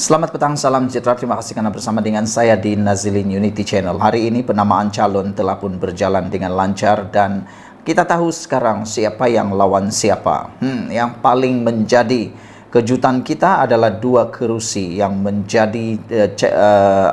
Selamat petang, salam sejahtera. Terima kasih karena bersama dengan saya di Nazilin Unity Channel. Hari ini penamaan calon telah pun berjalan dengan lancar dan kita tahu sekarang siapa yang lawan siapa. Yang paling menjadi kejutan kita adalah dua kerusi yang menjadi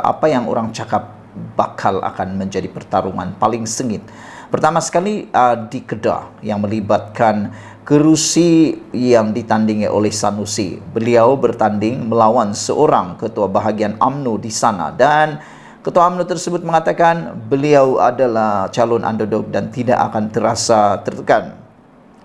apa yang orang cakap bakal akan menjadi pertarungan paling sengit. Pertama sekali di Kedah yang melibatkan kerusi yang ditandingi oleh Sanusi. Beliau bertanding melawan seorang ketua bahagian UMNO di sana dan ketua UMNO tersebut mengatakan beliau adalah calon underdog dan tidak akan terasa tertekan.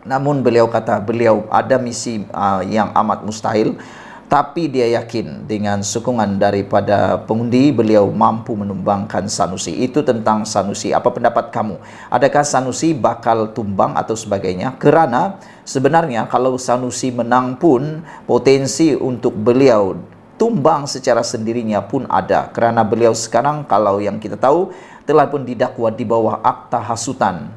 Namun beliau kata beliau ada misi yang amat mustahil, tapi dia yakin dengan sokongan daripada pengundi beliau mampu menumbangkan Sanusi. Itu tentang Sanusi. Apa pendapat kamu? Adakah Sanusi bakal tumbang atau sebagainya? Kerana sebenarnya kalau Sanusi menang pun potensi untuk beliau tumbang secara sendirinya pun ada. Kerana beliau sekarang kalau yang kita tahu telah pun didakwa di bawah akta hasutan.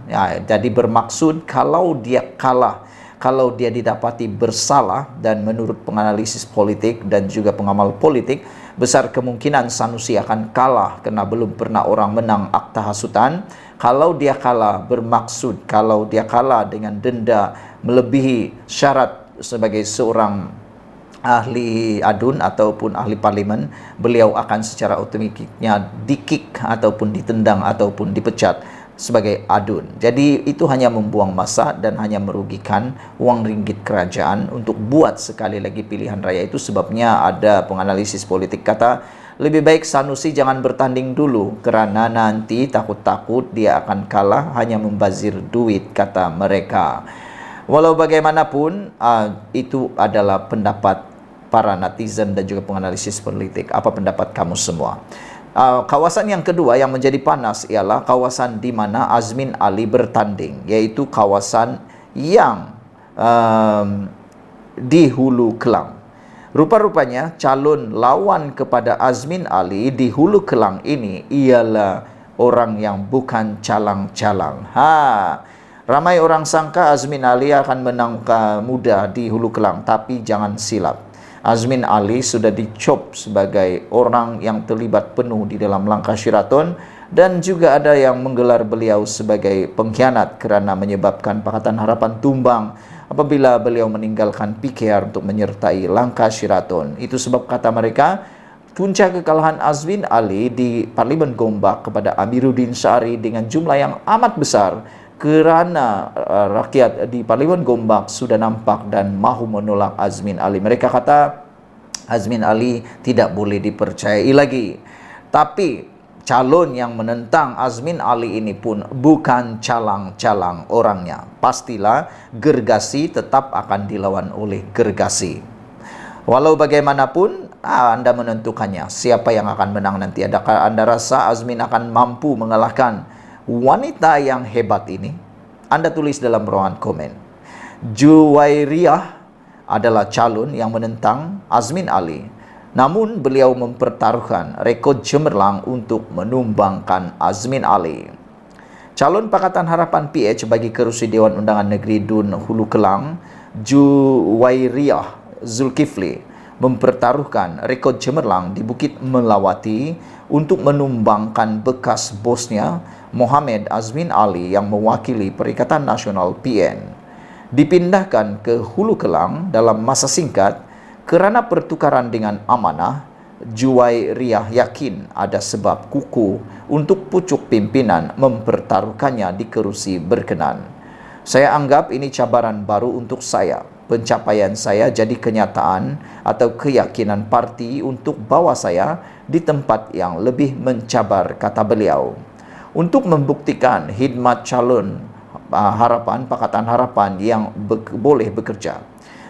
Jadi bermaksud kalau dia kalah, kalau dia didapati bersalah, dan menurut penganalisis politik dan juga pengamal politik, besar kemungkinan Sanusi akan kalah karena belum pernah orang menang akta hasutan. Kalau dia kalah, bermaksud kalau dia kalah dengan denda melebihi syarat sebagai seorang ahli adun ataupun ahli parlimen, beliau akan secara otomatiknya di-kick ataupun ditendang ataupun dipecat sebagai adun. Jadi itu hanya membuang masa dan hanya merugikan wang ringgit kerajaan untuk buat sekali lagi pilihan raya. Itu sebabnya ada penganalisis politik kata lebih baik Sanusi jangan bertanding dulu kerana nanti takut-takut dia akan kalah hanya membazir duit, kata mereka. Walau bagaimanapun itu adalah pendapat para netizen dan juga penganalisis politik. Apa pendapat kamu semua? Kawasan yang kedua yang menjadi panas ialah kawasan di mana Azmin Ali bertanding, yaitu kawasan yang di Hulu Kelang. Rupa-rupanya calon lawan kepada Azmin Ali di Hulu Kelang ini ialah orang yang bukan calang-calang. Ramai orang sangka Azmin Ali akan menang muda di Hulu Kelang, tapi jangan silap. Azmin Ali sudah dicop sebagai orang yang terlibat penuh di dalam langkah Sheraton dan juga ada yang menggelar beliau sebagai pengkhianat kerana menyebabkan Pakatan Harapan tumbang apabila beliau meninggalkan PKR untuk menyertai langkah Sheraton. Itu sebab kata mereka punca kekalahan Azmin Ali di Parlimen Gombak kepada Amiruddin Syari dengan jumlah yang amat besar kerana rakyat di Parlimen Gombak sudah nampak dan mahu menolak Azmin Ali. Mereka kata Azmin Ali tidak boleh dipercayai lagi. Tapi calon yang menentang Azmin Ali ini pun bukan calang-calang orangnya. Pastilah gergasi tetap akan dilawan oleh gergasi. Walau bagaimanapun anda menentukannya siapa yang akan menang nanti. Adakah anda rasa Azmin akan mampu mengalahkan wanita yang hebat ini? Anda tulis dalam ruangan komen. Juwairiyah adalah calon yang menentang Azmin Ali. Namun beliau mempertaruhkan rekod cemerlang untuk menumbangkan Azmin Ali. Calon Pakatan Harapan PH bagi kerusi Dewan Undangan Negeri Dun Hulu Kelang, Juwairiyah Zulkifli, mempertaruhkan rekod cemerlang di Bukit Melawati untuk menumbangkan bekas bosnya Mohamed Azmin Ali yang mewakili Perikatan Nasional PN. Dipindahkan ke Hulu Kelang dalam masa singkat kerana pertukaran dengan amanah. Juwairiyah yakin ada sebab kuku untuk pucuk pimpinan mempertaruhkannya di kerusi berkenan. Saya anggap ini cabaran baru untuk saya. Pencapaian saya jadi kenyataan atau keyakinan parti untuk bawa saya di tempat yang lebih mencabar, kata beliau. Untuk membuktikan khidmat calon harapan, Pakatan Harapan yang boleh bekerja,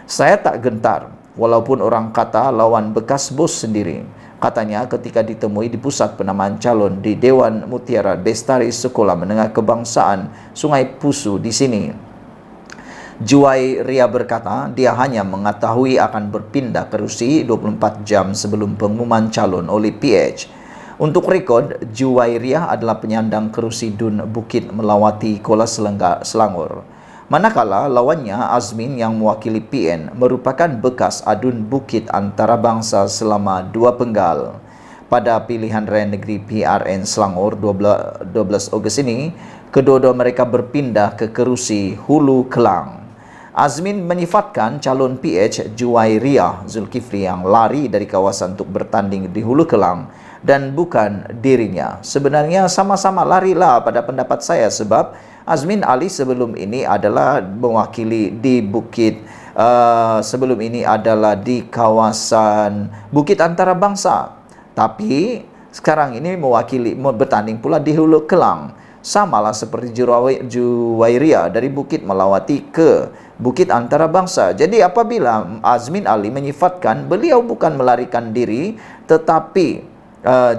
saya tak gentar walaupun orang kata lawan bekas bos sendiri. Katanya ketika ditemui di pusat penamaan calon di Dewan Mutiara Bestari Sekolah Menengah Kebangsaan Sungai Pusu di sini. Juwairiyah berkata dia hanya mengetahui akan berpindah kerusi 24 jam sebelum pengumuman calon oleh PH. Untuk rekod, Juwairiyah adalah penyandang kerusi Dun Bukit Melawati Kuala Selangor. Manakala lawannya Azmin yang mewakili PN merupakan bekas adun bukit antarabangsa selama 2 penggal. Pada pilihan raya negeri PRN Selangor 12 Ogos ini, kedua-dua mereka berpindah ke kerusi Hulu Kelang. Azmin menyifatkan calon PH Juwairiyah Zulkifli yang lari dari kawasan untuk bertanding di Hulu Kelang dan bukan dirinya. Sebenarnya sama-sama larilah pada pendapat saya, sebab Azmin Ali sebelum ini adalah mewakili di sebelum ini adalah di kawasan Bukit Antarabangsa. Tapi sekarang ini bertanding pula di Hulu Kelang. Samalah seperti Juwairiyah dari Bukit Melawati ke Bukit Antarabangsa. Jadi apabila Azmin Ali menyifatkan beliau bukan melarikan diri, tetapi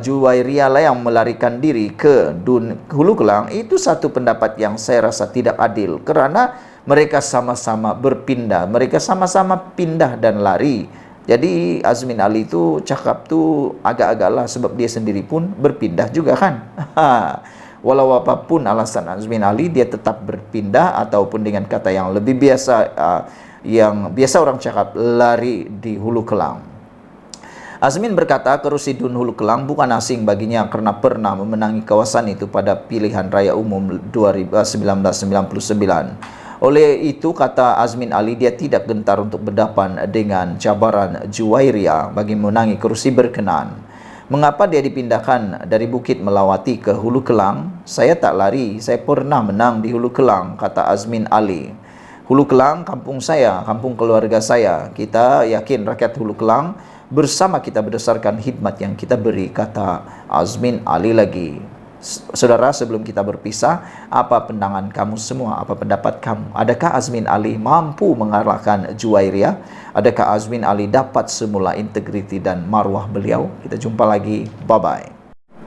Juwairiyah lah yang melarikan diri ke Hulu Kelang, itu satu pendapat yang saya rasa tidak adil, kerana mereka sama-sama berpindah, mereka sama-sama pindah dan lari. Jadi Azmin Ali itu cakap tu agak-agaklah, sebab dia sendiri pun berpindah juga kan. Walau apapun alasan Azmin Ali, dia tetap berpindah, ataupun dengan kata yang lebih biasa, yang biasa orang cakap, lari di Hulu Kelang. Azmin berkata kerusi Dun Hulu Kelang bukan asing baginya karena pernah memenangi kawasan itu pada pilihan raya umum 1999. Oleh itu, kata Azmin Ali, dia tidak gentar untuk berdepan dengan cabaran Juwairiyah bagi memenangi kerusi berkenaan. Mengapa dia dipindahkan dari Bukit Melawati ke Hulu Kelang? Saya tak lari, saya pernah menang di Hulu Kelang, kata Azmin Ali. Hulu Kelang kampung saya, kampung keluarga saya. Kita yakin rakyat Hulu Kelang bersama kita berdasarkan khidmat yang kita beri, kata Azmin Ali lagi. Saudara, sebelum kita berpisah, apa pandangan kamu semua? Apa pendapat kamu? Adakah Azmin Ali mampu mengalahkan Juwairiyah? Adakah Azmin Ali dapat semula integriti dan marwah beliau? Kita jumpa lagi. Bye-bye.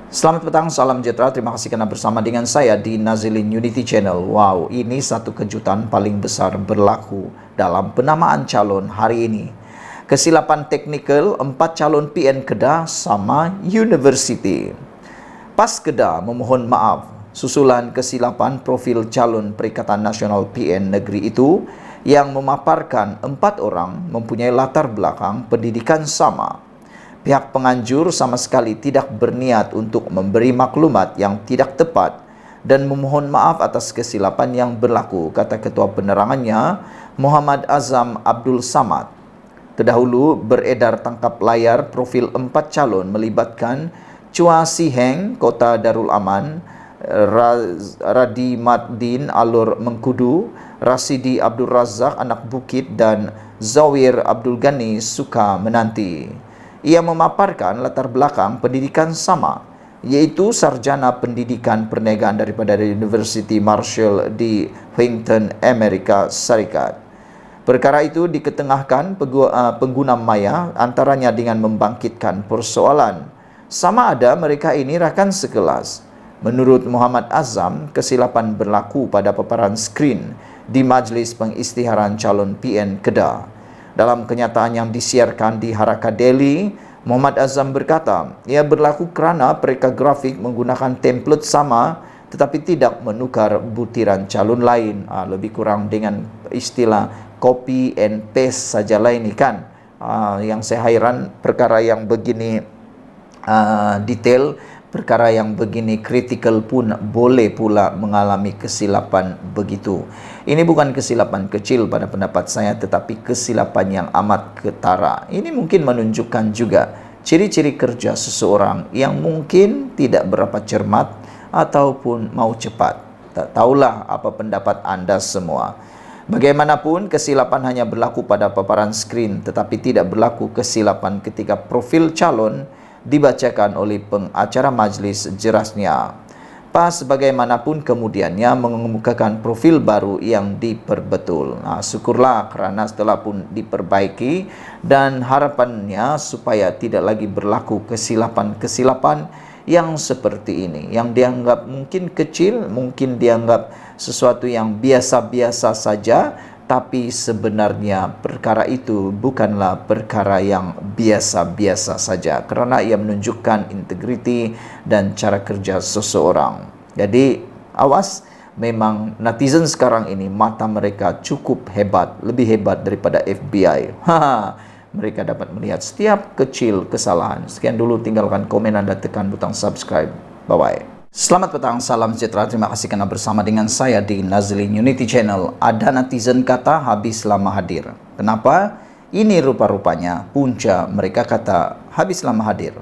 Selamat petang, salam sejahtera. Terima kasih karena bersama dengan saya di Nazilin Unity Channel. Wow, ini satu kejutan paling besar berlaku dalam penamaan calon hari ini. Kesilapan teknikal 4 calon PN Kedah sama University. PAS Kedah memohon maaf susulan kesilapan profil calon Perikatan Nasional PN negeri itu yang memaparkan 4 orang mempunyai latar belakang pendidikan sama. Pihak penganjur sama sekali tidak berniat untuk memberi maklumat yang tidak tepat dan memohon maaf atas kesilapan yang berlaku, kata Ketua Penerangannya Muhammad Azam Abdul Samad. Terdahulu beredar tangkap layar profil 4 calon melibatkan Chua Si Heng, Kota Darul Aman, Radi Maddin Alur Mengkudu, Rasidi Abdul Razak Anak Bukit, dan Zawir Abdul Ghani Suka Menanti. Ia memaparkan latar belakang pendidikan sama, yaitu sarjana pendidikan perniagaan daripada University Marshall di Washington, Amerika Serikat. Perkara itu diketengahkan pengguna maya antaranya dengan membangkitkan persoalan sama ada mereka ini rakan sekelas. Menurut Muhammad Azam, kesilapan berlaku pada paparan skrin di Majlis Pengisytiharan Calon PN Kedah. Dalam kenyataan yang disiarkan di Haraka Daily, Muhammad Azam berkata, ia berlaku kerana pereka grafik menggunakan template sama tetapi tidak menukar butiran calon lain. Lebih kurang dengan istilah copy and paste sajalah ini kan. Yang saya hairan perkara yang begini detail, perkara yang begini kritikal pun boleh pula mengalami kesilapan begitu. Ini bukan kesilapan kecil pada pendapat saya, tetapi kesilapan yang amat ketara. Ini mungkin menunjukkan juga ciri-ciri kerja seseorang yang mungkin tidak berapa cermat ataupun mau cepat. Tak tahulah apa pendapat anda semua. Bagaimanapun, kesilapan hanya berlaku pada paparan skrin, tetapi tidak berlaku kesilapan ketika profil calon dibacakan oleh pengacara majlis, jerasnya. PAS bagaimanapun kemudiannya mengemukakan profil baru yang diperbetul. Syukurlah kerana setelah pun diperbaiki, dan harapannya supaya tidak lagi berlaku kesilapan-kesilapan yang seperti ini, yang dianggap mungkin kecil, mungkin dianggap sesuatu yang biasa-biasa saja, tapi sebenarnya perkara itu bukanlah perkara yang biasa-biasa saja, kerana ia menunjukkan integriti dan cara kerja seseorang. Jadi awas, memang netizen sekarang ini mata mereka cukup hebat, lebih hebat daripada FBI. Mereka dapat melihat setiap kecil kesalahan. Sekian dulu, tinggalkan komen dan tekan butang subscribe. Bye-bye. Selamat petang, salam sejahtera. Terima kasih karena bersama dengan saya di Nazilin Unity Channel. Ada netizen kata habis lama hadir. Kenapa? Ini rupa-rupanya punca mereka kata habis lama hadir.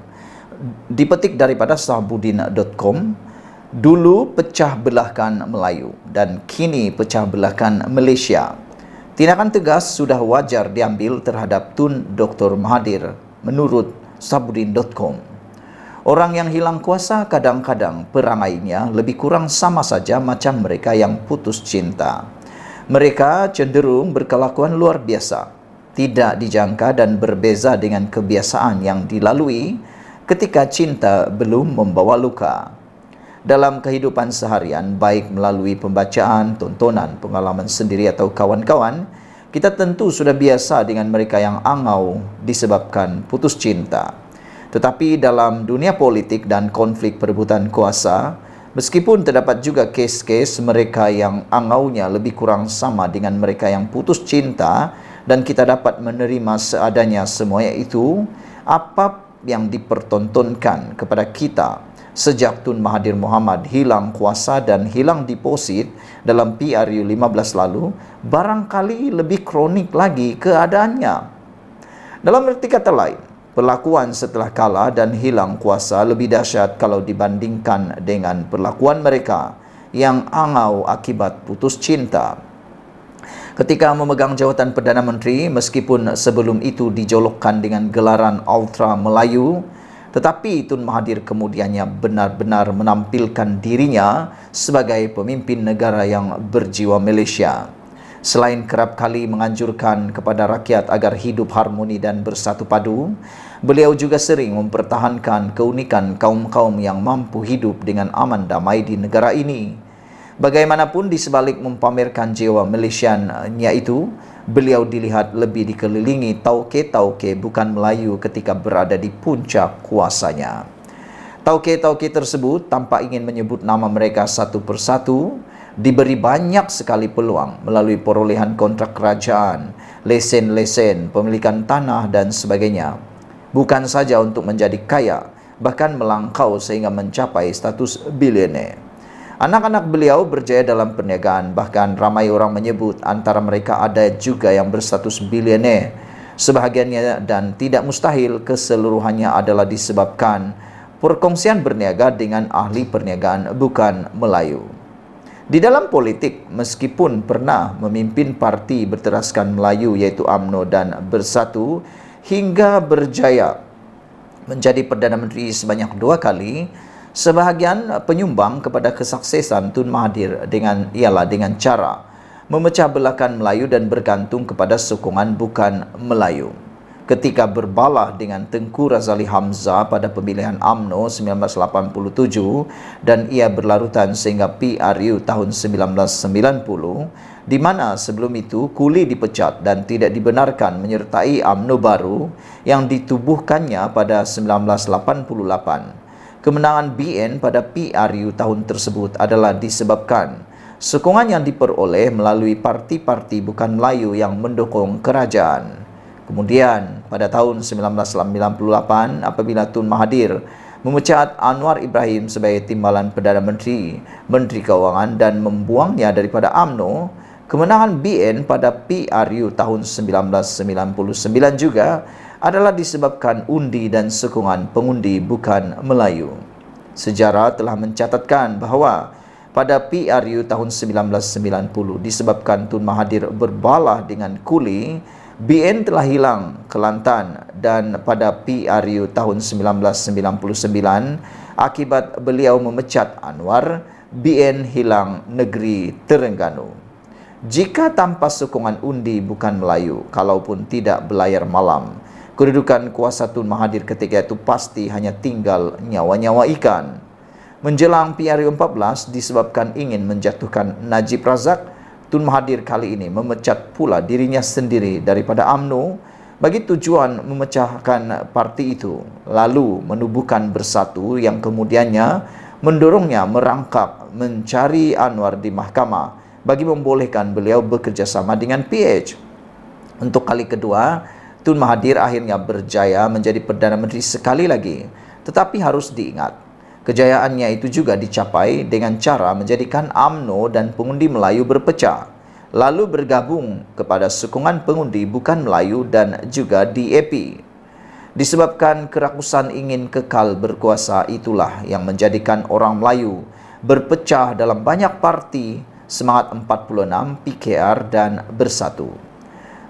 Dipetik daripada Sahbudin.com. Dulu pecah belahkan Melayu dan kini pecah belahkan Malaysia. Tindakan tegas sudah wajar diambil terhadap Tun Dr. Mahathir menurut Sahbudin.com. Orang yang hilang kuasa kadang-kadang perangainya lebih kurang sama saja macam mereka yang putus cinta. Mereka cenderung berkelakuan luar biasa, tidak dijangka dan berbeza dengan kebiasaan yang dilalui ketika cinta belum membawa luka. Dalam kehidupan seharian, baik melalui pembacaan, tontonan, pengalaman sendiri atau kawan-kawan, kita tentu sudah biasa dengan mereka yang angau disebabkan putus cinta. Tetapi dalam dunia politik dan konflik perebutan kuasa, meskipun terdapat juga kes-kes mereka yang angaunya lebih kurang sama dengan mereka yang putus cinta, dan kita dapat menerima seadanya semuanya itu, apa yang dipertontonkan kepada kita sejak Tun Mahathir Mohamad hilang kuasa dan hilang deposit dalam PRU 15 lalu, barangkali lebih kronik lagi keadaannya. Dalam arti kata lain, perlakuan setelah kalah dan hilang kuasa lebih dahsyat kalau dibandingkan dengan perlakuan mereka yang angau akibat putus cinta. Ketika memegang jawatan Perdana Menteri, meskipun sebelum itu dijolokkan dengan gelaran Ultra Melayu, tetapi Tun Mahathir kemudiannya benar-benar menampilkan dirinya sebagai pemimpin negara yang berjiwa Malaysia. Selain kerap kali menganjurkan kepada rakyat agar hidup harmoni dan bersatu padu, beliau juga sering mempertahankan keunikan kaum-kaum yang mampu hidup dengan aman damai di negara ini. Bagaimanapun di sebalik mempamerkan jiwa Malaysiannya itu, beliau dilihat lebih dikelilingi tauke-tauke bukan Melayu ketika berada di puncak kuasanya. Tauke-tauke tersebut tanpa ingin menyebut nama mereka satu persatu, diberi banyak sekali peluang melalui perolehan kontrak kerajaan, lesen-lesen, pemilikan tanah dan sebagainya. Bukan saja untuk menjadi kaya, bahkan melangkau sehingga mencapai status bilioner. Anak-anak beliau berjaya dalam perniagaan, bahkan ramai orang menyebut antara mereka ada juga yang berstatus bilioner. Sebahagiannya dan tidak mustahil keseluruhannya adalah disebabkan perkongsian berniaga dengan ahli perniagaan bukan Melayu. Di dalam politik, meskipun pernah memimpin parti berteraskan Melayu yaitu UMNO dan Bersatu hingga berjaya menjadi Perdana Menteri sebanyak 2 kali, sebahagian penyumbang kepada kesuksesan Tun Mahathir ialah dengan cara memecah belahkan Melayu dan bergantung kepada sokongan bukan Melayu. Ketika berbalah dengan Tengku Razali Hamzah pada pemilihan UMNO 1987 dan ia berlarutan sehingga PRU tahun 1990, di mana sebelum itu Kuli dipecat dan tidak dibenarkan menyertai UMNO baru yang ditubuhkannya pada 1988. Kemenangan BN pada PRU tahun tersebut adalah disebabkan sokongan yang diperoleh melalui parti-parti bukan Melayu yang mendukung kerajaan. Kemudian pada tahun 1998 apabila Tun Mahathir memecat Anwar Ibrahim sebagai timbalan Perdana Menteri, Menteri Keuangan dan membuangnya daripada UMNO, kemenangan BN pada PRU tahun 1999 juga adalah disebabkan undi dan sokongan pengundi bukan Melayu. Sejarah telah mencatatkan bahawa pada PRU tahun 1990 disebabkan Tun Mahathir berbalah dengan Kuli, BN telah hilang Kelantan dan pada PRU tahun 1999 akibat beliau memecat Anwar, BN hilang negeri Terengganu. Jika tanpa sokongan undi bukan Melayu, kalaupun tidak belayar malam, kedudukan kuasa Tun Mahathir ketika itu pasti hanya tinggal nyawa-nyawa ikan. Menjelang PRU 14 disebabkan ingin menjatuhkan Najib Razak, Tun Mahathir kali ini memecat pula dirinya sendiri daripada UMNO bagi tujuan memecahkan parti itu, lalu menubuhkan Bersatu yang kemudiannya mendorongnya merangkak mencari Anwar di mahkamah bagi membolehkan beliau bekerja sama dengan PH. Untuk kali kedua, Tun Mahathir akhirnya berjaya menjadi Perdana Menteri sekali lagi. Tetapi harus diingat, kejayaannya itu juga dicapai dengan cara menjadikan UMNO dan pengundi Melayu berpecah, lalu bergabung kepada sokongan pengundi bukan Melayu dan juga DAP. Disebabkan kerakusan ingin kekal berkuasa itulah yang menjadikan orang Melayu berpecah dalam banyak parti, Semangat 46, PKR dan Bersatu.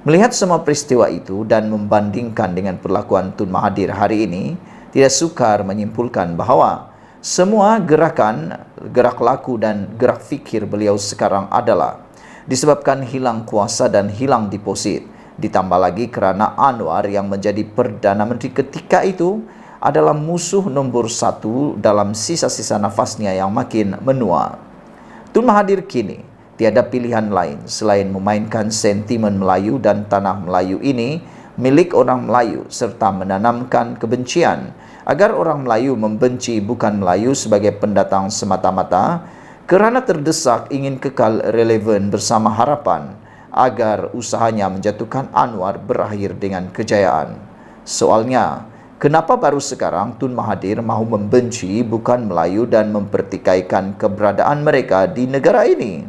Melihat semua peristiwa itu dan membandingkan dengan perlakuan Tun Mahathir hari ini, tidak sukar menyimpulkan bahawa semua gerakan, gerak laku dan gerak fikir beliau sekarang adalah disebabkan hilang kuasa dan hilang deposit. Ditambah lagi kerana Anwar yang menjadi Perdana Menteri ketika itu adalah musuh nombor 1 dalam sisa-sisa nafasnya yang makin menua. Tun Mahathir kini tiada pilihan lain selain memainkan sentimen Melayu dan tanah Melayu ini milik orang Melayu serta menanamkan kebencian agar orang Melayu membenci bukan Melayu sebagai pendatang semata-mata kerana terdesak ingin kekal relevan bersama harapan agar usahanya menjatuhkan Anwar berakhir dengan kejayaan. Soalnya, kenapa baru sekarang Tun Mahathir mahu membenci bukan Melayu dan mempertikaikan keberadaan mereka di negara ini?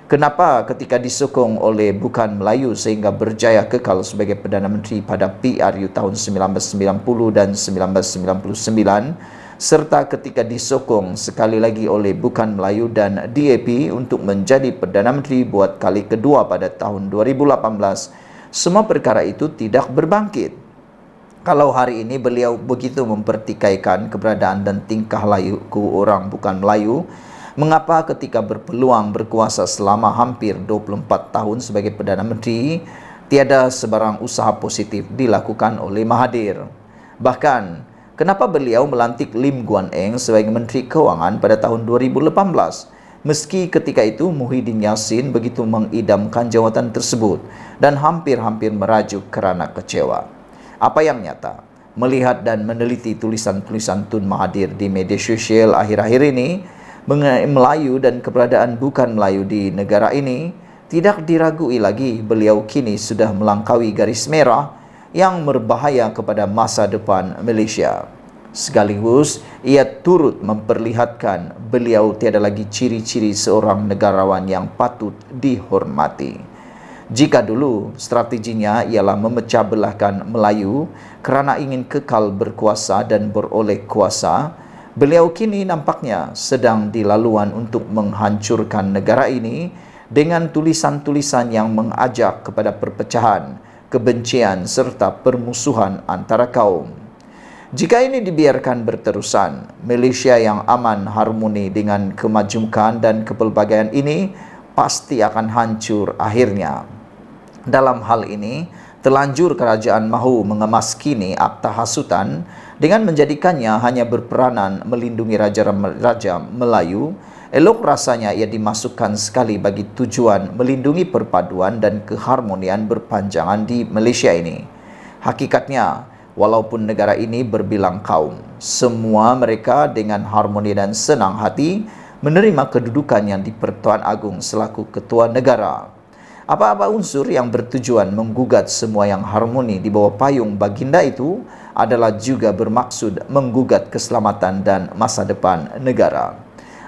Kenapa ketika disokong oleh bukan Melayu sehingga berjaya kekal sebagai Perdana Menteri pada PRU tahun 1990 dan 1999, serta ketika disokong sekali lagi oleh bukan Melayu dan DAP untuk menjadi Perdana Menteri buat kali kedua pada tahun 2018, semua perkara itu tidak berbangkit? Kalau hari ini beliau begitu mempertikaikan keberadaan dan tingkah laku orang bukan Melayu, mengapa ketika berpeluang berkuasa selama hampir 24 tahun sebagai Perdana Menteri, tiada sebarang usaha positif dilakukan oleh Mahathir? Bahkan, kenapa beliau melantik Lim Guan Eng sebagai Menteri Keuangan pada tahun 2018? Meski ketika itu Muhyiddin Yassin begitu mengidamkan jawatan tersebut dan hampir-hampir merajuk kerana kecewa. Apa yang nyata? Melihat dan meneliti tulisan-tulisan Tun Mahathir di media sosial akhir-akhir ini mengenai Melayu dan keberadaan bukan Melayu di negara ini, tidak diragui lagi beliau kini sudah melangkaui garis merah yang berbahaya kepada masa depan Malaysia. Sekaligus, ia turut memperlihatkan beliau tiada lagi ciri-ciri seorang negarawan yang patut dihormati. Jika dulu strateginya ialah memecah belahkan Melayu kerana ingin kekal berkuasa dan beroleh kuasa, beliau kini nampaknya sedang dilaluan untuk menghancurkan negara ini dengan tulisan-tulisan yang mengajak kepada perpecahan, kebencian serta permusuhan antara kaum. Jika ini dibiarkan berterusan, Malaysia yang aman, harmoni dengan kemajukan dan kepelbagaian ini pasti akan hancur akhirnya. Dalam hal ini, terlanjur kerajaan mahu mengemas kini Akta Hasutan dengan menjadikannya hanya berperanan melindungi raja-raja Melayu. Elok rasanya ia dimasukkan sekali bagi tujuan melindungi perpaduan dan keharmonian berpanjangan di Malaysia ini. Hakikatnya, walaupun negara ini berbilang kaum, semua mereka dengan harmoni dan senang hati menerima kedudukan yang di Pertuan Agong selaku ketua negara. Apa-apa unsur yang bertujuan menggugat semua yang harmoni di bawah payung baginda itu adalah juga bermaksud menggugat keselamatan dan masa depan negara.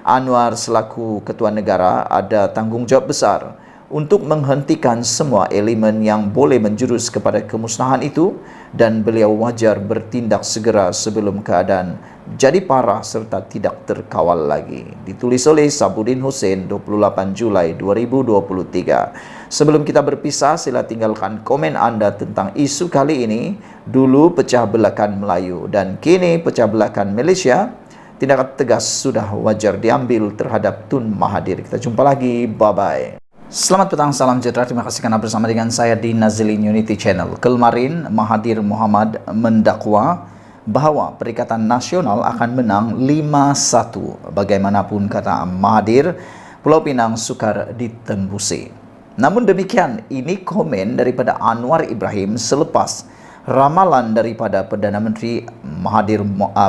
Anwar selaku ketua negara ada tanggungjawab besar untuk menghentikan semua elemen yang boleh menjurus kepada kemusnahan itu, dan beliau wajar bertindak segera sebelum keadaan jadi parah serta tidak terkawal lagi. Ditulis oleh Sabudin Hussein 28 Julai 2023. Sebelum kita berpisah, sila tinggalkan komen anda tentang isu kali ini. Dulu pecah belahkan Melayu dan kini pecah belahkan Malaysia. Tindakan tegas sudah wajar diambil terhadap Tun Mahathir. Kita jumpa lagi. Bye-bye. Selamat petang, salam sejahtera. Terima kasih karena bersama dengan saya di Nazilin Unity Channel. Kemarin Mahathir Mohamad mendakwa bahawa Perikatan Nasional akan menang 5-1. Bagaimanapun kata Mahathir, Pulau Pinang sukar ditembusi. Namun demikian, ini komen daripada Anwar Ibrahim selepas ramalan daripada Perdana Menteri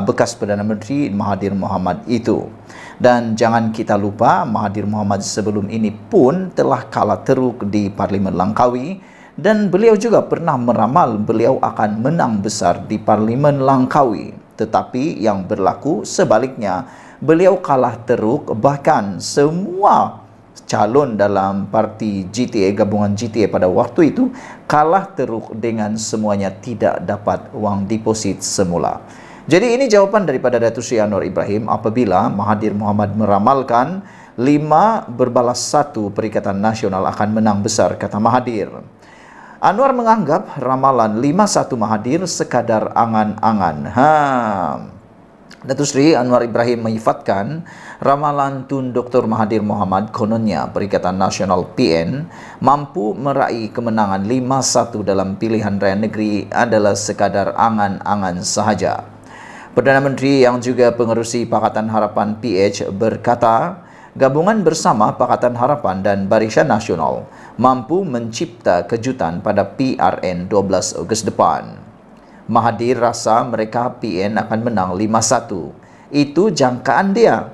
bekas Perdana Menteri Mahathir Mohamad itu. Dan jangan kita lupa, Mahathir Mohamad sebelum ini pun telah kalah teruk di Parlimen Langkawi, dan beliau juga pernah meramal beliau akan menang besar di Parlimen Langkawi. Tetapi yang berlaku sebaliknya, beliau kalah teruk, bahkan semua calon dalam parti GTA, gabungan GTA pada waktu itu kalah teruk dengan semuanya tidak dapat wang deposit semula. Jadi ini jawaban daripada Datuk Seri Anwar Ibrahim apabila Mahathir Mohamad meramalkan 5 berbalas 1 Perikatan Nasional akan menang besar, kata Mahathir. Anwar menganggap ramalan 5-1 Mahathir sekadar angan-angan. Datuk Seri Anwar Ibrahim menyifatkan ramalan Tun Dr. Mahathir Mohamad kononnya Perikatan Nasional PN mampu meraih kemenangan 5-1 dalam pilihan raya negeri adalah sekadar angan-angan sahaja. Perdana Menteri yang juga pengerusi Pakatan Harapan PH berkata, gabungan bersama Pakatan Harapan dan Barisan Nasional mampu mencipta kejutan pada PRN 12 Ogos depan. Mahathir rasa mereka PN akan menang 5-1. Itu jangkaan dia.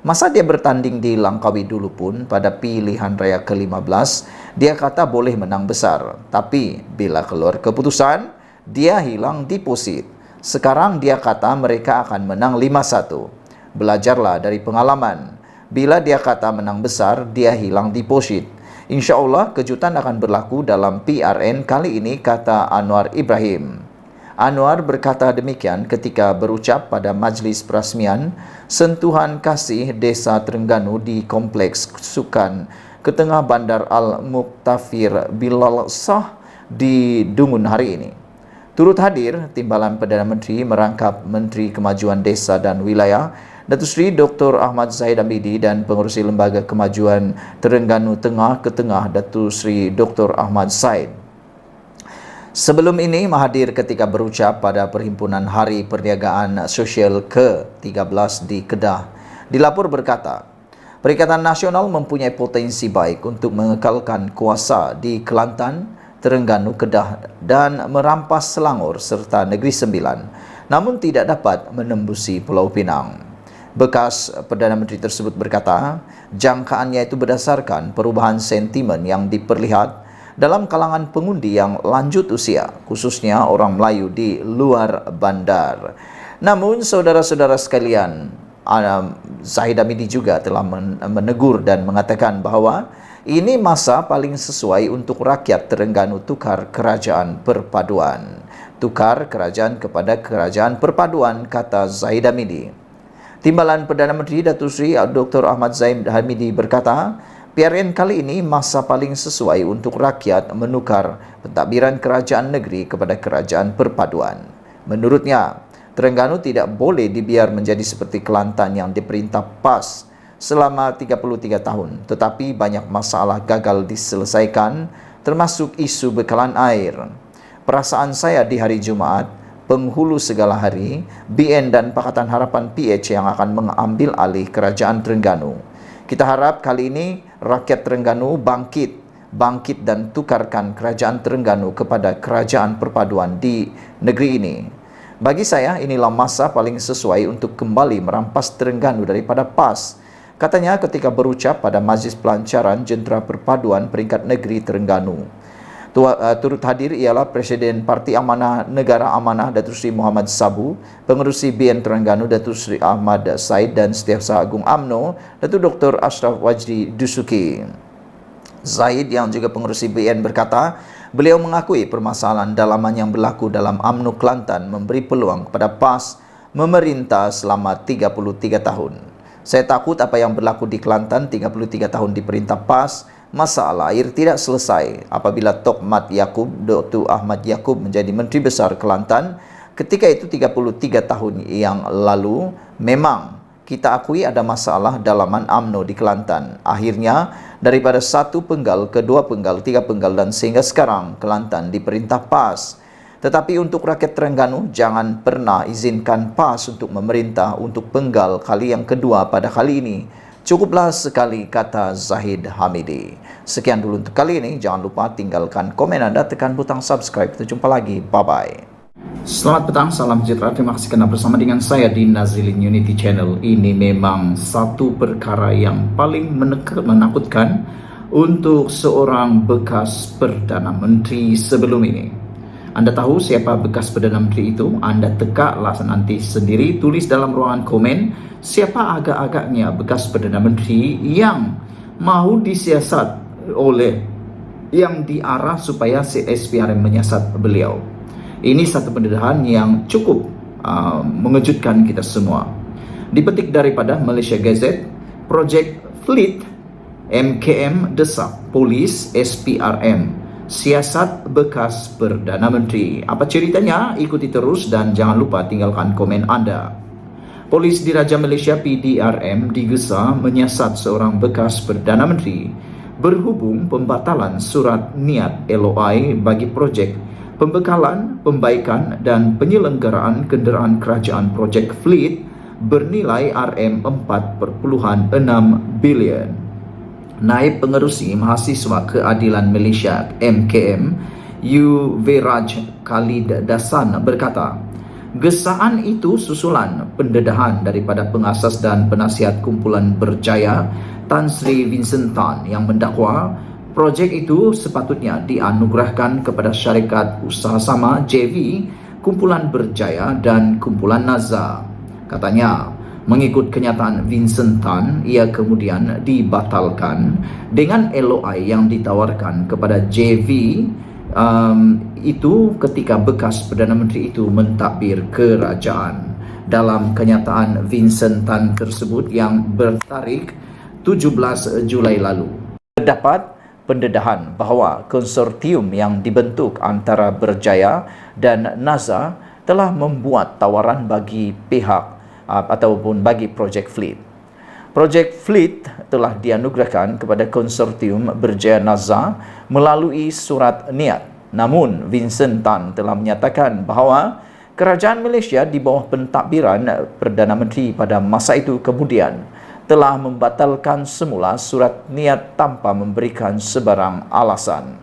Masa dia bertanding di Langkawi dulu pun pada pilihan raya ke-15, dia kata boleh menang besar. Tapi bila keluar keputusan, dia hilang deposit. Sekarang dia kata mereka akan menang 5-1. Belajarlah dari pengalaman. Bila dia kata menang besar, dia hilang deposit. Insya Allah kejutan akan berlaku dalam PRN kali ini, kata Anwar Ibrahim. Anwar berkata demikian ketika berucap pada majlis perasmian sentuhan kasih Desa Terengganu di Kompleks Sukan Ketengah Bandar Al-Muktafir Bilal Shah di Dungun hari ini. Turut hadir Timbalan Perdana Menteri merangkap Menteri Kemajuan Desa dan Wilayah Datuk Seri Dr. Ahmad Zahid Hamidi dan Pengerusi Lembaga Kemajuan Terengganu Tengah Ketengah Datuk Seri Dr. Ahmad Zaid. Sebelum ini, Mahathir ketika berucap pada Perhimpunan Hari Perniagaan Sosial ke-13 di Kedah, dilapor berkata, Perikatan Nasional mempunyai potensi baik untuk mengekalkan kuasa di Kelantan, Terengganu, Kedah dan merampas Selangor serta Negeri Sembilan, namun tidak dapat menembusi Pulau Pinang. Bekas Perdana Menteri tersebut berkata, jangkaannya itu berdasarkan perubahan sentimen yang diperlihat dalam kalangan pengundi yang lanjut usia, khususnya orang Melayu di luar bandar. Namun, saudara-saudara sekalian, Zahid Hamidi juga telah menegur dan mengatakan bahawa ini masa paling sesuai untuk rakyat Terengganu tukar kerajaan perpaduan. Tukar kerajaan kepada kerajaan perpaduan, kata Zahid Hamidi. Timbalan Perdana Menteri Datuk Seri Dr. Ahmad Zahid Hamidi berkata, PRN kali ini masa paling sesuai untuk rakyat menukar pentadbiran kerajaan negeri kepada kerajaan perpaduan. Menurutnya, Terengganu tidak boleh dibiar menjadi seperti Kelantan yang diperintah PAS selama 33 tahun, tetapi banyak masalah gagal diselesaikan, termasuk isu bekalan air. Perasaan saya di hari Jumaat, penghulu segala hari, BN dan Pakatan Harapan PH yang akan mengambil alih kerajaan Terengganu. Kita harap kali ini rakyat Terengganu bangkit dan tukarkan kerajaan Terengganu kepada kerajaan perpaduan di negeri ini. Bagi saya, inilah masa paling sesuai untuk kembali merampas Terengganu daripada PAS, katanya ketika berucap pada Majlis Pelancaran Jentera Perpaduan Peringkat Negeri Terengganu. Turut hadir ialah Presiden Parti Amanah Negara Amanah Datuk Seri Muhammad Sabu, Pengerusi BN Terengganu Datuk Seri Ahmad Said dan Setiausaha Agung UMNO Datuk Dr. Ashraf Wajdi Dusuki. Zaid yang juga pengerusi BN berkata, beliau mengakui permasalahan dalaman yang berlaku dalam UMNO Kelantan memberi peluang kepada PAS memerintah selama 33 tahun. Saya takut apa yang berlaku di Kelantan 33 tahun diperintah PAS, masalah air tidak selesai apabila Tok Mat Yaakob, Dr. Ahmad Yaakob menjadi Menteri Besar Kelantan ketika itu 33 tahun yang lalu. Memang kita akui ada masalah dalaman UMNO di Kelantan. Akhirnya daripada 1 penggal ke 2 penggal, 3 penggal dan sehingga sekarang Kelantan diperintah PAS. Tetapi untuk rakyat Terengganu, jangan pernah izinkan PAS untuk memerintah untuk penggal kali yang kedua pada kali ini. Cukuplah sekali, kata Zahid Hamidi. Sekian dulu untuk kali ini. Jangan lupa tinggalkan komen Anda, tekan butang subscribe. Kita jumpa lagi. Bye-bye. Selamat petang, salam sejahtera. Terima kasih karena bersama dengan saya di Nazilin Unity Channel. Ini memang satu perkara yang paling menakutkan untuk seorang bekas Perdana Menteri sebelum ini. Anda tahu siapa bekas Perdana Menteri itu? Anda tekaklah nanti sendiri, tulis dalam ruangan komen siapa agak-agaknya bekas Perdana Menteri yang mahu disiasat oleh yang diarah supaya SPRM menyiasat beliau. Ini satu pendedahan yang cukup mengejutkan kita semua. Dipetik daripada Malaysia Gazette, Project Fleet, MKM desak polis SPRM siasat bekas Perdana Menteri. Apa ceritanya? Ikuti terus dan jangan lupa tinggalkan komen Anda. Polis Diraja Malaysia PDRM digesa menyiasat seorang bekas Perdana Menteri berhubung pembatalan surat niat LOI bagi projek pembekalan, pembaikan dan penyelenggaraan kenderaan kerajaan Projek Fleet bernilai RM4.6 bilion. Naib Pengerusi Mahasiswa Keadilan Malaysia MKM Yu Veraj Khalid Dasan berkata, gesaan itu susulan pendedahan daripada pengasas dan penasihat kumpulan berjaya Tan Sri Vincent Tan yang mendakwa projek itu sepatutnya dianugerahkan kepada syarikat usaha sama JV, kumpulan berjaya dan kumpulan Nazar. Katanya, mengikut kenyataan Vincent Tan, ia kemudian dibatalkan dengan LOI yang ditawarkan kepada JV itu ketika bekas Perdana Menteri itu mentadbir kerajaan. Dalam kenyataan Vincent Tan tersebut yang bertarikh 17 Julai lalu, terdapat pendedahan bahawa konsortium yang dibentuk antara Berjaya dan Nazar telah membuat tawaran bagi pihak ataupun bagi Projek Fleet. Projek Fleet telah dianugerahkan kepada konsortium Berjaya Nazar melalui surat niat. Namun, Vincent Tan telah menyatakan bahawa kerajaan Malaysia di bawah pentadbiran Perdana Menteri pada masa itu kemudian telah membatalkan semula surat niat tanpa memberikan sebarang alasan.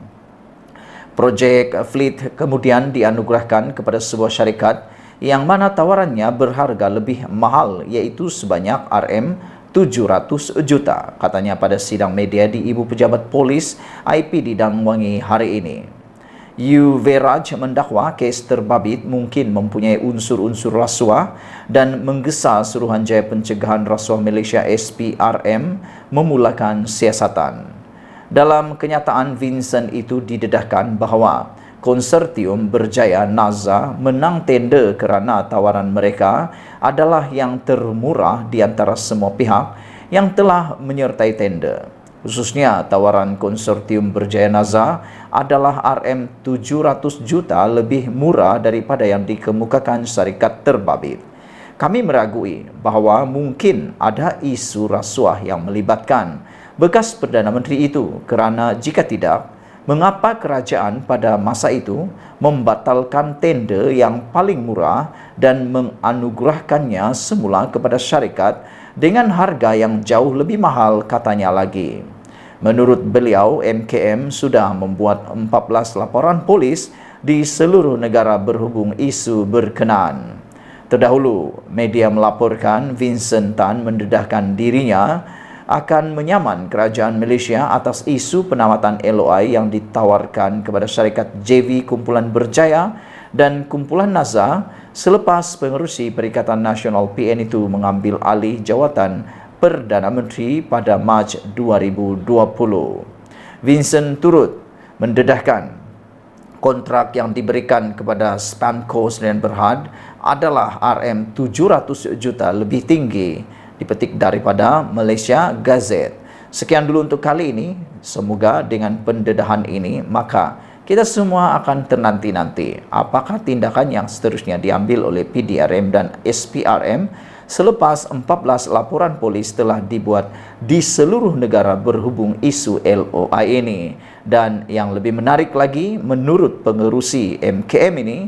Projek Fleet kemudian dianugerahkan kepada sebuah syarikat yang mana tawarannya berharga lebih mahal, iaitu sebanyak RM700 juta, katanya pada sidang media di Ibu Pejabat Polis IPD Dan Wangi hari ini. Yu Veraj mendakwa kes terbabit mungkin mempunyai unsur-unsur rasuah dan menggesa Suruhanjaya Pencegahan Rasuah Malaysia SPRM memulakan siasatan. Dalam kenyataan Vincent itu didedahkan bahawa konsortium Berjaya Nazar menang tender kerana tawaran mereka adalah yang termurah di antara semua pihak yang telah menyertai tender. Khususnya tawaran konsortium Berjaya Nazar adalah RM700 juta lebih murah daripada yang dikemukakan syarikat terbabit. Kami meragui bahawa mungkin ada isu rasuah yang melibatkan bekas Perdana Menteri itu kerana jika tidak, mengapa kerajaan pada masa itu membatalkan tender yang paling murah dan menganugerahkannya semula kepada syarikat dengan harga yang jauh lebih mahal, katanya lagi. Menurut beliau, MKM sudah membuat 14 laporan polis di seluruh negara berhubung isu berkenaan. Terdahulu, media melaporkan Vincent Tan mendedahkan dirinya akan menyaman kerajaan Malaysia atas isu penawatan LOI yang ditawarkan kepada syarikat JV Kumpulan Berjaya dan Kumpulan Nazar selepas pengerusi Perikatan Nasional PN itu mengambil alih jawatan Perdana Menteri pada Mac 2020. Vincent turut mendedahkan kontrak yang diberikan kepada Spamco Sdn Bhd adalah RM700 juta lebih tinggi, dipetik daripada Malaysia Gazette. Sekian dulu untuk kali ini. Semoga dengan pendedahan ini maka kita semua akan ternanti-nanti apakah tindakan yang seterusnya diambil oleh PDRM dan SPRM selepas 14 laporan polis telah dibuat di seluruh negara berhubung isu LOI ini. Dan yang lebih menarik lagi, menurut pengerusi MKM ini,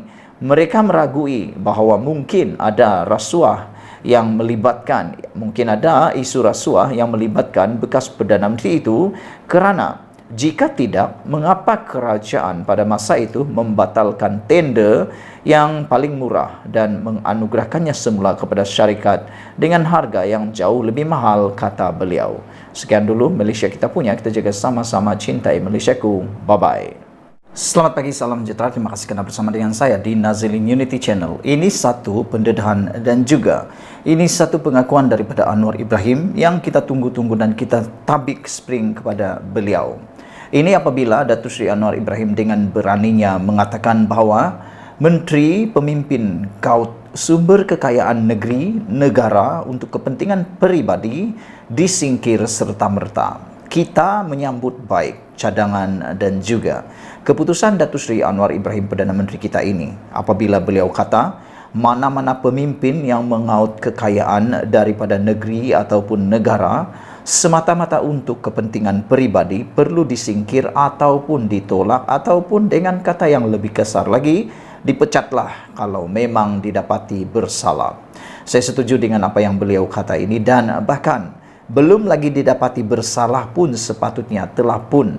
mereka meragui bahawa mungkin ada rasuah yang melibatkan, mungkin ada isu rasuah yang melibatkan bekas Perdana Menteri itu, kerana jika tidak, mengapa kerajaan pada masa itu membatalkan tender yang paling murah dan menganugerahkannya semula kepada syarikat dengan harga yang jauh lebih mahal, kata beliau. Sekian dulu Malaysia kita punya, kita jaga sama-sama cintai Malaysiaku. Bye-bye. Selamat pagi, salam sejahtera. Terima kasih kerana bersama dengan saya di Nazilin Unity Channel. Ini satu pendedahan dan juga ini satu pengakuan daripada Anwar Ibrahim yang kita tunggu-tunggu dan kita tabik spring kepada beliau. Ini apabila Datuk Seri Anwar Ibrahim dengan beraninya mengatakan bahawa Menteri Pemimpin Kaut sumber kekayaan negeri, negara untuk kepentingan peribadi disingkir serta-merta. Kita menyambut baik cadangan dan juga keputusan Datuk Seri Anwar Ibrahim Perdana Menteri kita ini apabila beliau kata mana-mana pemimpin yang mengaut kekayaan daripada negeri ataupun negara semata-mata untuk kepentingan peribadi perlu disingkir ataupun ditolak, ataupun dengan kata yang lebih kasar lagi, dipecatlah kalau memang didapati bersalah. Saya setuju dengan apa yang beliau kata ini, dan bahkan belum lagi didapati bersalah pun sepatutnya telah pun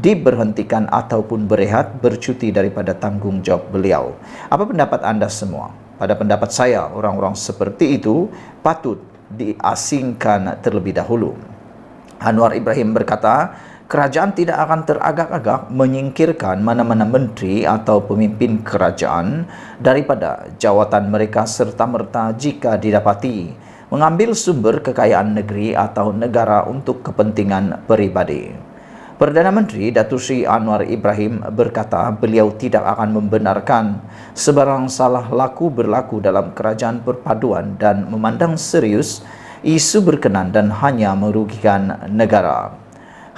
diberhentikan ataupun berehat, bercuti daripada tanggungjawab beliau. Apa pendapat anda semua? Pada pendapat saya, orang-orang seperti itu patut diasingkan terlebih dahulu. Anwar Ibrahim berkata, kerajaan tidak akan teragak-agak menyingkirkan mana-mana menteri atau pemimpin kerajaan daripada jawatan mereka serta-merta jika didapati mengambil sumber kekayaan negeri atau negara untuk kepentingan peribadi. Perdana Menteri Datuk Seri Anwar Ibrahim berkata beliau tidak akan membenarkan sebarang salah laku berlaku dalam kerajaan perpaduan dan memandang serius isu berkenan dan hanya merugikan negara.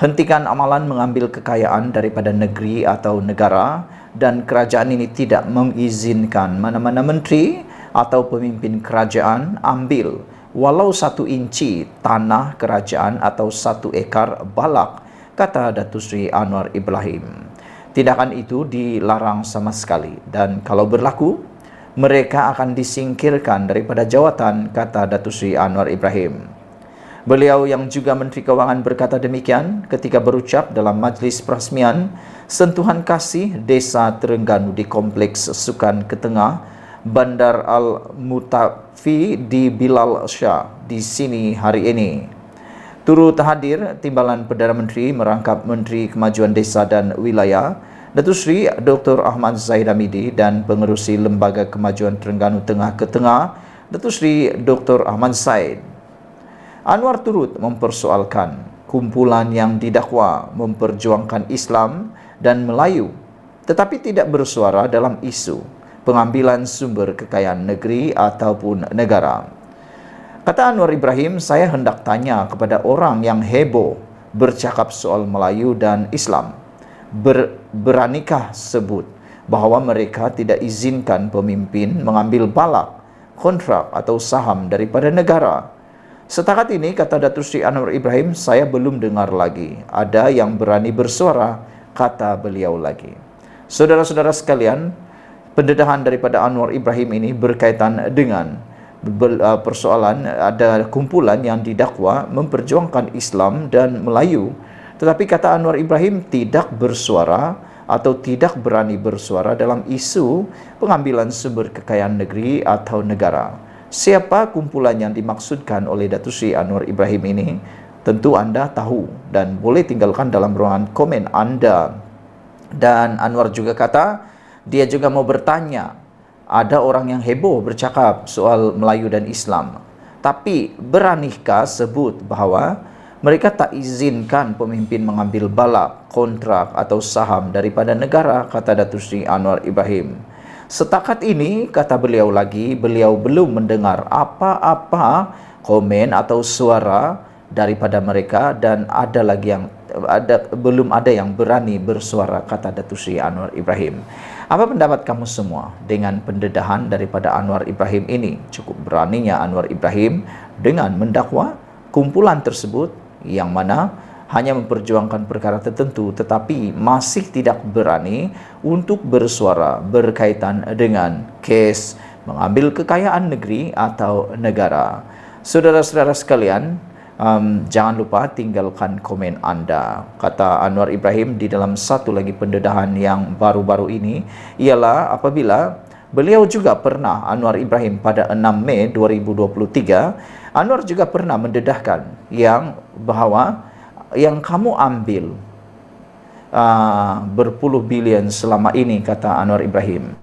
Hentikan amalan mengambil kekayaan daripada negeri atau negara, dan kerajaan ini tidak mengizinkan mana-mana menteri atau pemimpin kerajaan ambil walau 1 inci tanah kerajaan atau 1 ekar balak, kata Datuk Seri Anwar Ibrahim. Tindakan itu dilarang sama sekali, dan kalau berlaku, mereka akan disingkirkan daripada jawatan, kata Datuk Seri Anwar Ibrahim. Beliau yang juga Menteri Kewangan berkata demikian ketika berucap dalam majlis perasmian sentuhan kasih Desa Terengganu di Kompleks Sukan Ketengah, Bandar Al-Mutafi di Bilal Shah di sini hari ini. Turut hadir timbalan Perdana Menteri merangkap Menteri Kemajuan Desa dan Wilayah Datuk Seri Dr. Ahmad Zahid Hamidi dan Pengerusi Lembaga Kemajuan Terengganu Tengah Ketengah Datuk Seri Dr. Ahmad Zaid. Anwar turut mempersoalkan kumpulan yang didakwa memperjuangkan Islam dan Melayu tetapi tidak bersuara dalam isu pengambilan sumber kekayaan negeri ataupun negara. Kata Anwar Ibrahim, saya hendak tanya kepada orang yang heboh bercakap soal Melayu dan Islam. Beranikah sebut bahawa mereka tidak izinkan pemimpin mengambil balak, kontrak atau saham daripada negara? Setakat ini, kata Datuk Seri Anwar Ibrahim, saya belum dengar lagi ada yang berani bersuara, kata beliau lagi. Saudara-saudara sekalian, pendedahan daripada Anwar Ibrahim ini berkaitan dengan persoalan ada kumpulan yang didakwa memperjuangkan Islam dan Melayu, tetapi kata Anwar Ibrahim tidak bersuara atau tidak berani bersuara dalam isu pengambilan sumber kekayaan negeri atau negara. Siapa kumpulan yang dimaksudkan oleh Datuk Seri Anwar Ibrahim ini? Tentu anda tahu dan boleh tinggalkan dalam ruangan komen anda. Dan Anwar juga kata dia juga mau bertanya, ada orang yang heboh bercakap soal Melayu dan Islam, tapi beranikah sebut bahawa mereka tak izinkan pemimpin mengambil balak, kontrak atau saham daripada negara, kata Datuk Seri Anwar Ibrahim. Setakat ini, kata beliau lagi, beliau belum mendengar apa-apa komen atau suara daripada mereka, dan belum ada yang berani bersuara, kata Datuk Seri Anwar Ibrahim. Apa pendapat kamu semua dengan pendedahan daripada Anwar Ibrahim ini? Cukup beraninya Anwar Ibrahim dengan mendakwa kumpulan tersebut yang mana hanya memperjuangkan perkara tertentu tetapi masih tidak berani untuk bersuara berkaitan dengan kes mengambil kekayaan negeri atau negara. Saudara-saudara sekalian, jangan lupa tinggalkan komen Anda. Kata Anwar Ibrahim di dalam satu lagi pendedahan yang baru-baru ini, ialah apabila beliau juga pernah, Anwar Ibrahim pada 6 Mei 2023, Anwar juga pernah mendedahkan yang bahwa yang kamu ambil berpuluh bilion selama ini, kata Anwar Ibrahim,